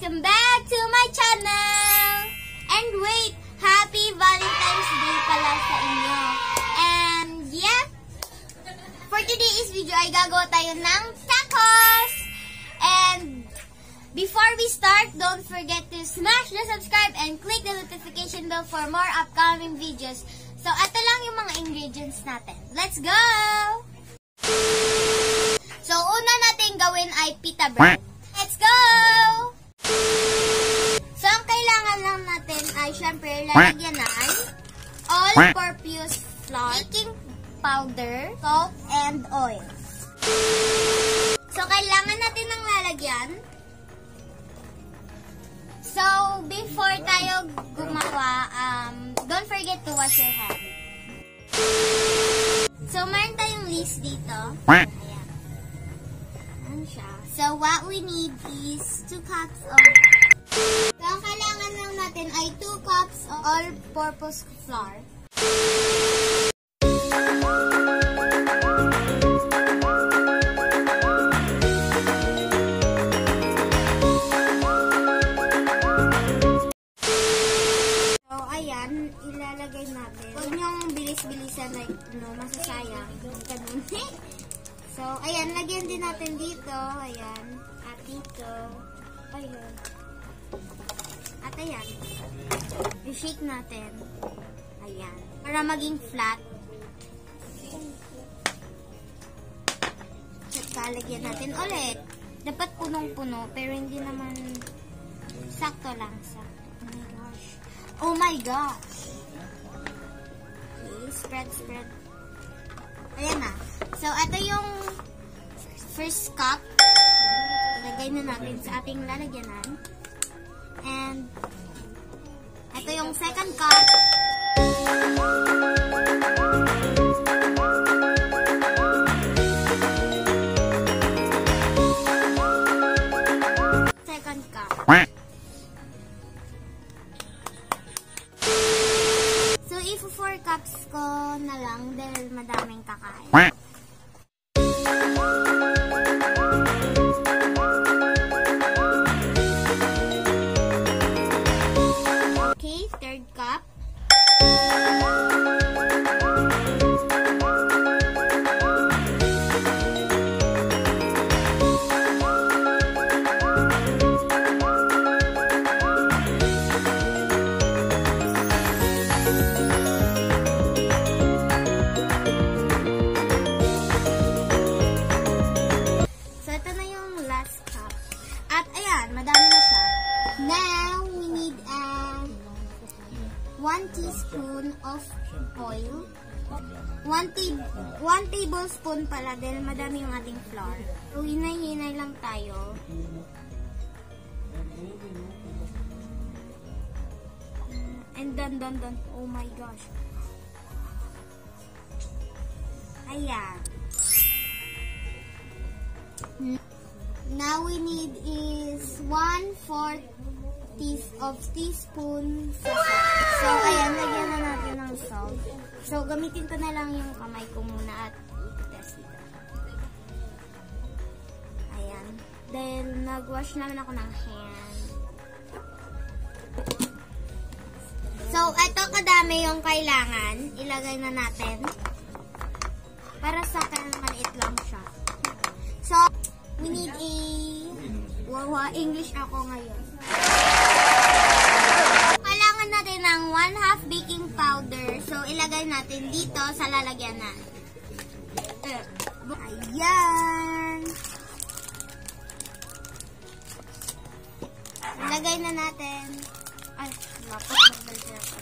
welcome back to my channel! And wait, happy Valentine's Day pala sa inyo. And yeah, for today's video ay gagawa tayo ng tacos! And before we start, don't forget to smash the subscribe and click the notification bell for more upcoming videos. So, ito lang yung mga ingredients natin. Let's go! So, una natin gawin ay pita bread. Let's go! So, ang kailangan lang natin ay syempre lalagyanan all-purpose flour, baking powder, salt, and oil. So, kailangan natin ng lalagyan. So, before tayo gumawa, don't forget to wash your hands. So, meron tayong list dito. Ayan. Ayan siya. So, what we need is 2 cups of... So, ang kailangan lang natin ay 2 cups of all-purpose flour. Ilalagay natin. Huwag niyong bilis-bilisan na masasayang. Ganun. So, ayan. Lagyan din natin dito. Ayan. At dito. Ayan. At ayan. I-shake natin. Ayan. Para maging flat. At lagyan natin ulit. Dapat punong-puno. Pero hindi naman sakto lang. Sakto. Oh my gosh! Okay, spread. Ayan na. So, ito yung first cup. Lagay na natin sa ating lalagyanan. And, ito yung second cup. Second cup. So, if 4 cups ko na lang dahil madaming kakain. Okay, third cup. Madami na siya. Now, we need 1 teaspoon of oil. 1 tablespoon pala dahil madami yung ating flour. So, hinay-hinay lang tayo. And done. Oh my gosh. Ayan. Now we need is 1/4 teaspoon salt. So, ayan, lagyan na natin ng salt. So, gamitin ko na lang yung kamay ko muna at i-test ito. Ayan. Dahil nag-wash naman ako ng hand. So, ito kadami yung kailangan. Ilagay na natin. Para sa akin, maliit lang siya. So, we need a... English ako ngayon. Kailangan natin ng 1/2 baking powder. So, ilagay natin dito sa lalagyanan. Ayan. Ilagay na natin. Ay, dapat magbalita ako.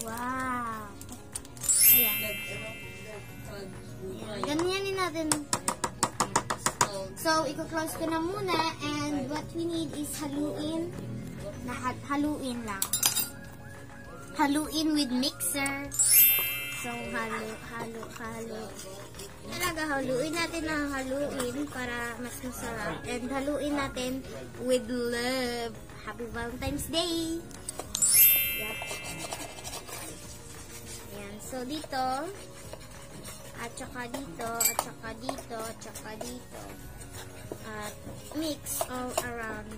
Wow! Ayan. Ganyanin natin. So, i-close ko na muna and what we need is haluin. Haluin lang. Haluin with mixer. So, halo. Talaga, haluin natin ng haluin para mas masarap. And haluin natin with love. Happy Valentine's Day! Yep. So, dito, at saka dito, at saka dito, at saka dito. At mix all around.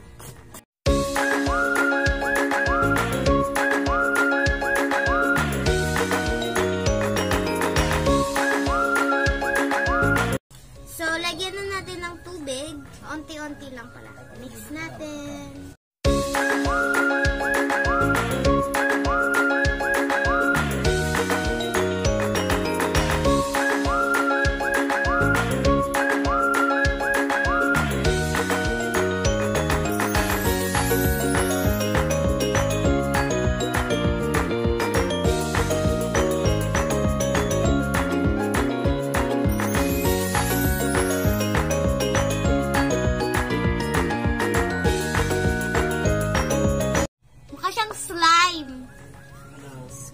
So, lagyan na natin ng tubig. Unti-unti lang pala. Mix natin.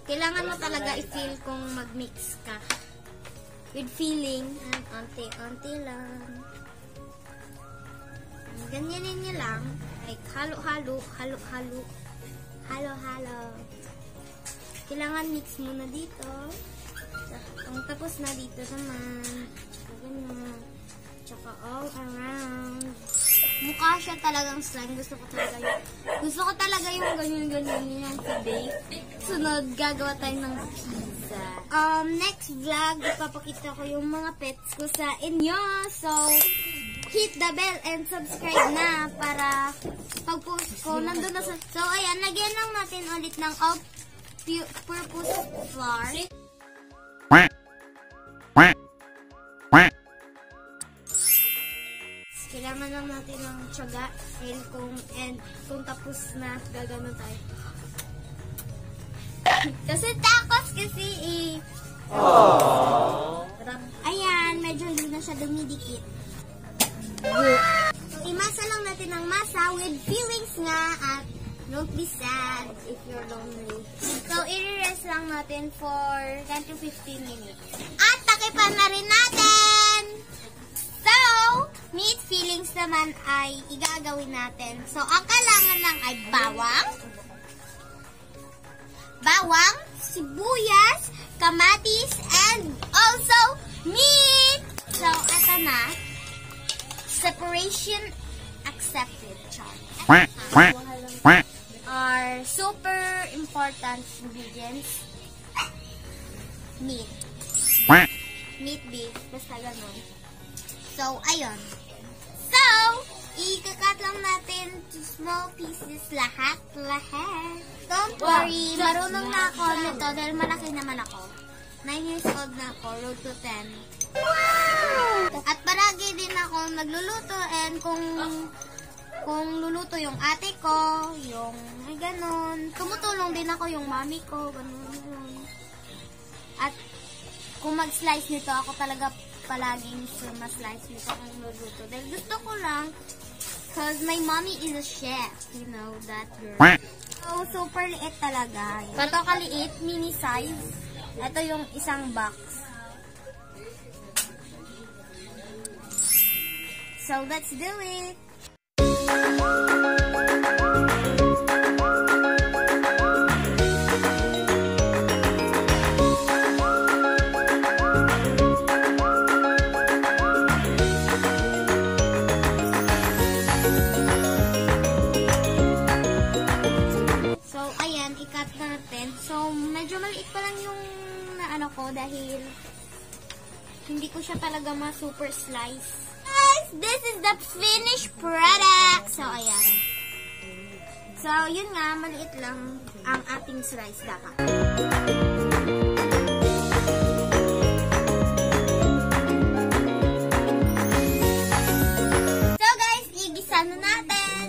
Kailangan mo talaga i-feel kung mag-mix ka. With feeling. And unti-unti lang. Ganyanin niyo lang. Like, halo-halo, halo-halo, halo-halo. Kailangan mix muna dito. Kung tapos na dito naman. Ganyan. Tsaka all around. Mukha siya talagang slime. Gusto ko talaga yung ganyan-ganyan yung bake. Sunod, gagawa tayo ng pizza. Next vlog, ipapakita ko yung mga pets ko sa inyo. So, hit the bell and subscribe na para pag-post ko, nandun na sa... So, ayan, lagyan lang natin ulit ng all-purpose flour. Kailangan lang natin ng tiyaga and kung tapos na, gagano tayo. Kasi tacos kasi Ayan, medyo hindi na siya dumidikit. Imasa lang natin ng masa with feelings nga at don't be sad if you're lonely. So, i-rest lang natin for 10 to 15 minutes. At takipan na rin natin! So, meat fillings naman ay igagawin natin. So, ang kailangan lang ay bawang, sibuyas, kamatis, and also meat! So, ito na. Separation accepted. Are super important ingredients. Meat. Meat beef. Basta ganun. So, ayun. So, ikakat lang natin to small pieces lahat. Don't worry, marunong na ako nito dahil malaki naman ako. 9 years old na ako, road to 10. Wow! At palagi din ako nagluluto and kung luluto yung ate ko, yung ay ganon. Tumutulong din ako yung mami ko, ganon. At kung mag-slice nito, ako talaga palaging mas-slice nito kung luluto. Dahil gusto ko lang, because my mommy is a chef, you know, that girl. So, super liit talaga. Ito kaliit, mini size. Ito yung isang box. So, let's do it! I-cut natin. So, medyo maliit pa lang yung naano ko dahil hindi ko siya talaga ma-super slice. Guys, this is the finished product. So, ayan. So, yun nga, maliit lang ang ating slice dapat. So, guys, igisa na natin.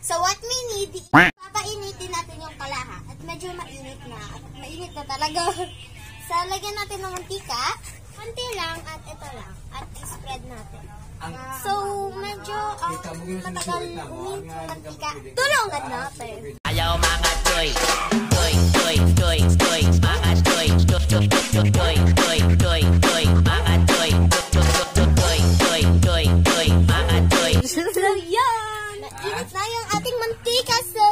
So, what we need, papainitin natin yung kalaha. At medyo mainit na. At mainit na talaga. So, lagyan natin ng mantika. Konti lang at ito lang. At i-spread natin. So, medyo matagal uminit yung mantika. Tulungan natin. Ayaw mga toy. Toy, toy, toy, toy. Mga toy. Toy, toy, toy, toy, toy, toy. Mga toy. Toy, toy, toy, toy. Mga toy. So, yan. Init na yung ating mantika. So,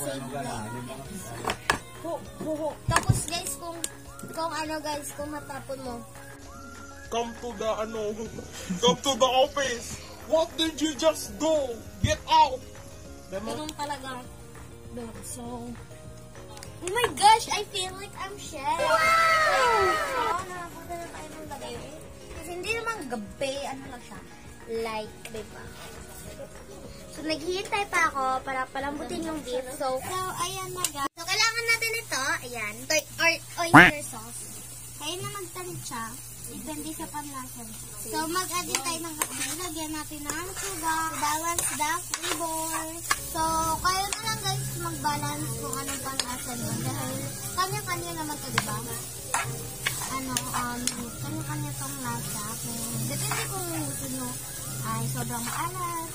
save life. Tapos guys, kung ano guys, kung matapon mo. Come to the office. What did you just do? Get out. Ganun talaga. So, oh my gosh, I feel like I'm shy. Wow! So, nakapunta na tayo ng gabi. Kasi hindi naman gabi, ano lang siya, light, diba? So, naghihintay pa ako para palambutin yung beef. So, ayan na guys. So, kailangan natin ito, ayan, oyster sauce. Kaya na magtansya, depende sa panlasan. So, mag-add tayo ng kape. Lagyan natin ng sugar, balance the flavor. So, kayo na lang guys mag-balance kung anong panlasan mo. Dahil kanya-kanya naman ito, diba? Kanya-kanya itong lasa. Depende kung gusto nyo ay sobrang maalat.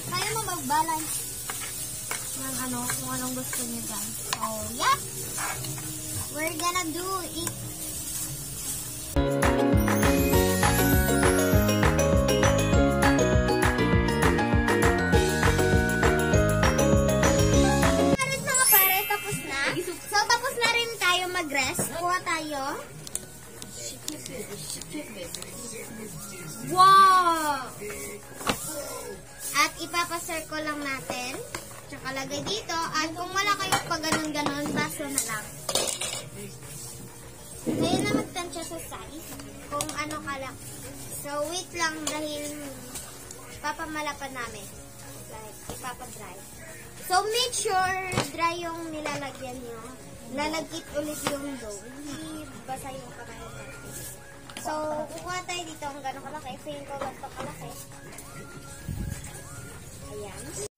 Kaya mo mag-balance ng kung anong gusto nyo guys. So, yeah! We're gonna do it. Mag-rest. Kuha tayo. Wow! At ipapacircle lang natin. Tsaka lagay dito. At kung wala kayong pag ganon-ganon, baso na lang. Ngayon na magtansya sa size. Kung ano kalak. So, wait lang dahil papamalapan namin. Like, ipapadry. So, make sure dry yung nilalagyan nyo. Lalagkit ulit yung dough. Hindi basa yung kamay natin. So, kukuha tayo dito ang gano'ng kalaki. Feeling ko ganito kalaki. Ayan.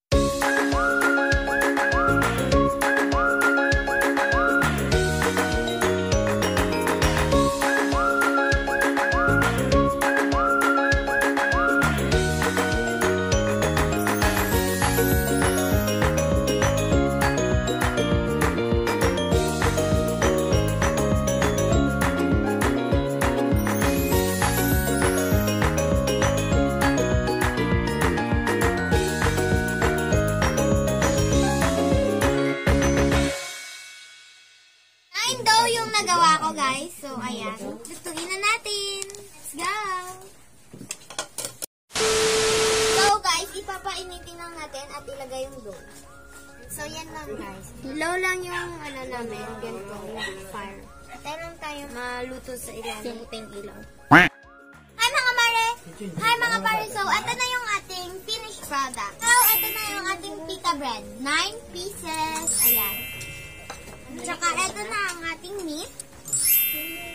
Yung nagawa ko guys. So, ayan. Lutuin na natin. Let's go! So, guys, ipapainitin lang natin at ilagay yung dough. So, yan lang guys. Low lang yung namin. Ganito, yung fire. Tayo lang tayo maluto sa ilalim. Yung ilaw. Hi mga mare! Hi mga pare! So, ito na yung ating finished product. So, ito na yung ating pita bread. 9 pieces. Ayan. Tsaka ito na ang ating meat.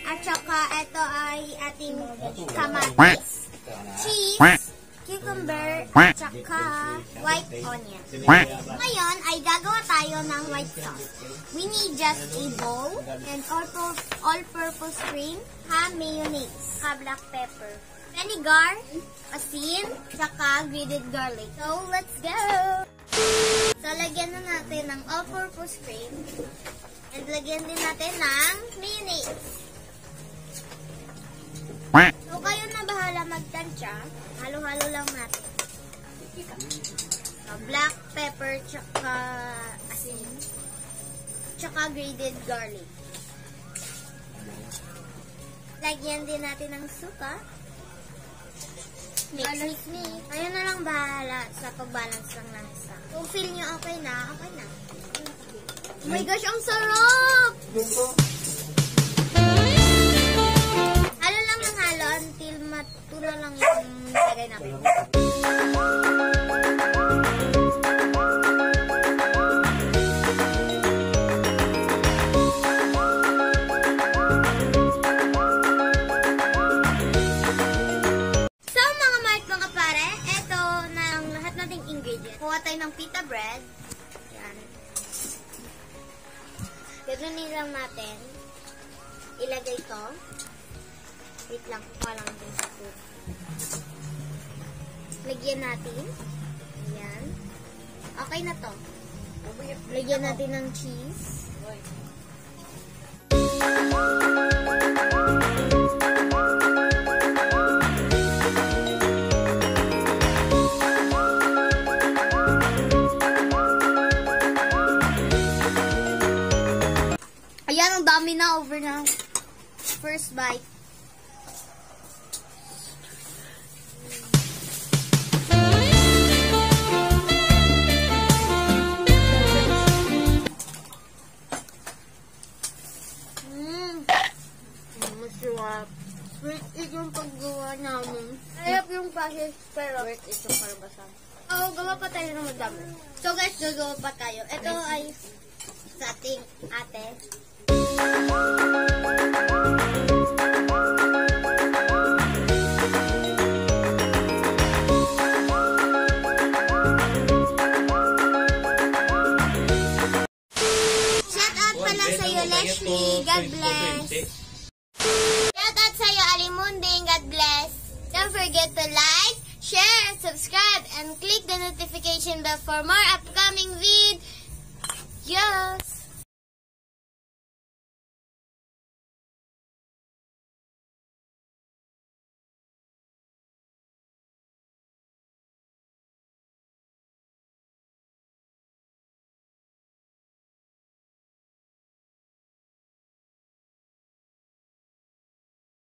At tsaka ito ay ating kamatis, cheese, cucumber, at tsaka white onion. Ngayon ay gagawa tayo ng white sauce. We need just a bowl and all-purpose cream, ham, mayonnaise, black pepper, vinegar, asin, tsaka grated garlic. So, let's go! So, lagyan na natin ng all-purpose cream. And lagyan din natin ng mayonnaise. So, kayo na bahala magtansya. Halo-halo lang natin. So, black pepper, tsaka asin, tsaka grated garlic. Lagyan din natin ng suka. Mix. Kayo na lang bahala sa pag-balance ng lasa. Kung feel nyo okay na, okay na. Oh my gosh, ang sarap! Halo lang ng halo until matuna lang yung lagay natin. So mga pare, eto na ang lahat nating ingredients. Kuha tayo ng pita bread. Gano'n lang natin. Ilagay ito. Wait lang. Kuha lang din sa food. Lagyan natin. Ayan. Okay na to. Lagyan natin ng cheese. first bite. Masarap. Worth it yung paggawa namin. Ayap yung process, pero worth it yung karbasan. Oo, gawa pa tayo ng madami. So guys, gagawa pa tayo. Ito ay sa ating ate. Shout out pala sa'yo, Leslie. God bless. Shout out sa'yo, Alimunding. God bless. Don't forget to like, share, subscribe, and click the notification bell for more upcoming videos.